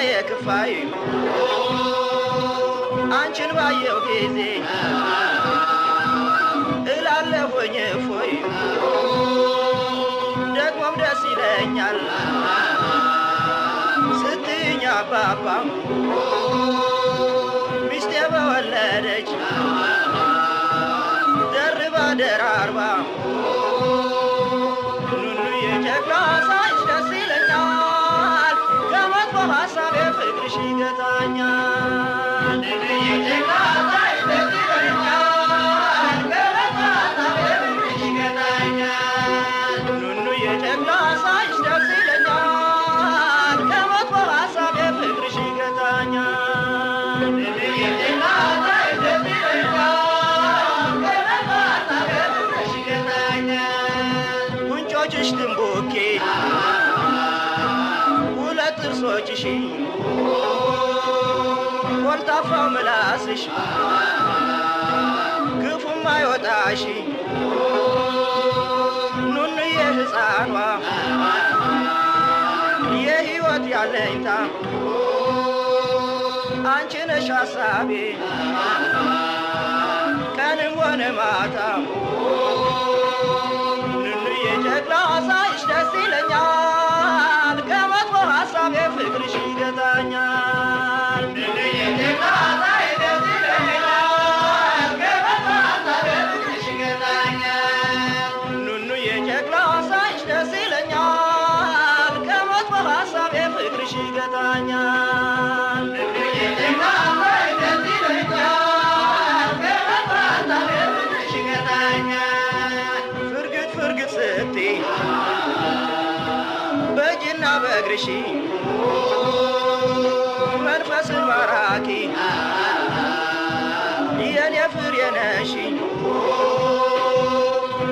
የክፋይ አንቺን ባየው ጊዜ እላለሁኝ ፎይ ደግሞም ደስ ይለኛል ስትይኝ አባባ ሚስቴ በወለደች ደርባ ደራርባ ኑኑ የጀግና ሳይሽ ደስ ይለኛል ከመጥፎ ሀሳቤ ፍቅርሽ ይገታኛል የጀግና ሳይሽ ደስ ይለኛል ከመጥፎ ሀሳቤ ፍቅርሽ ይገታኛል ኑኑ የጀግና ሳይሽ ደስ ይለኛል ከመጥፎ ሀሳቤ ፍቅርሽ ይገታኛል የጀግና ሳይሽ ደስ ይለኛል ከመጥፎ ሀሳቤ ፍቅርሽ ይገታኛል ጉንጮችሽ ድንቡኬ ሁለት ጥርሶችሽ ኮልታፋው ምላስሽ ክፉም አይወጣሽ ኑኑዬ ሕፃኗ የሕይወት ያለኝታ አንቺ ነሽ ሐሳቤ ቀንም ሆነ ማታ ኑኑዬ ጀግና ሳይሽ ደስ ይለኛል ከመጥፎ ሀሳቤ ፍቅርሽ ይገታኛል ኑኑዬ ጀግና ሳይሽ ደስ ይለኛል ከመጥፎ ሀሳቤ ፍቅርሽ ይገታኛል ኑኑዬ ጀግና ሳይሽ ደስ ይለኛል ከመጥፎ ሀሳቤ ፍቅርሽ ይገታኛል ኑኑዬ ጀግና ሳይሽ ደስ ይለኛል ከመጥፎ ሀሳቤ ፍቅርሽ ይገታኛል ፍርግጥ ፍርግጥ ስትይ በእጅና በእግርሽ መንፈስን ማራኪ የኔ ፍሬ ነሽ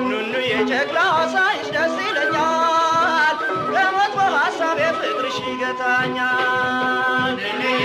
ኑኑዬ ጀግና ሳይሽ ደስ ይለኛል ከመጥፎ ሀሳቤ ፍቅርሽ ይገታኛል ኑኑዬ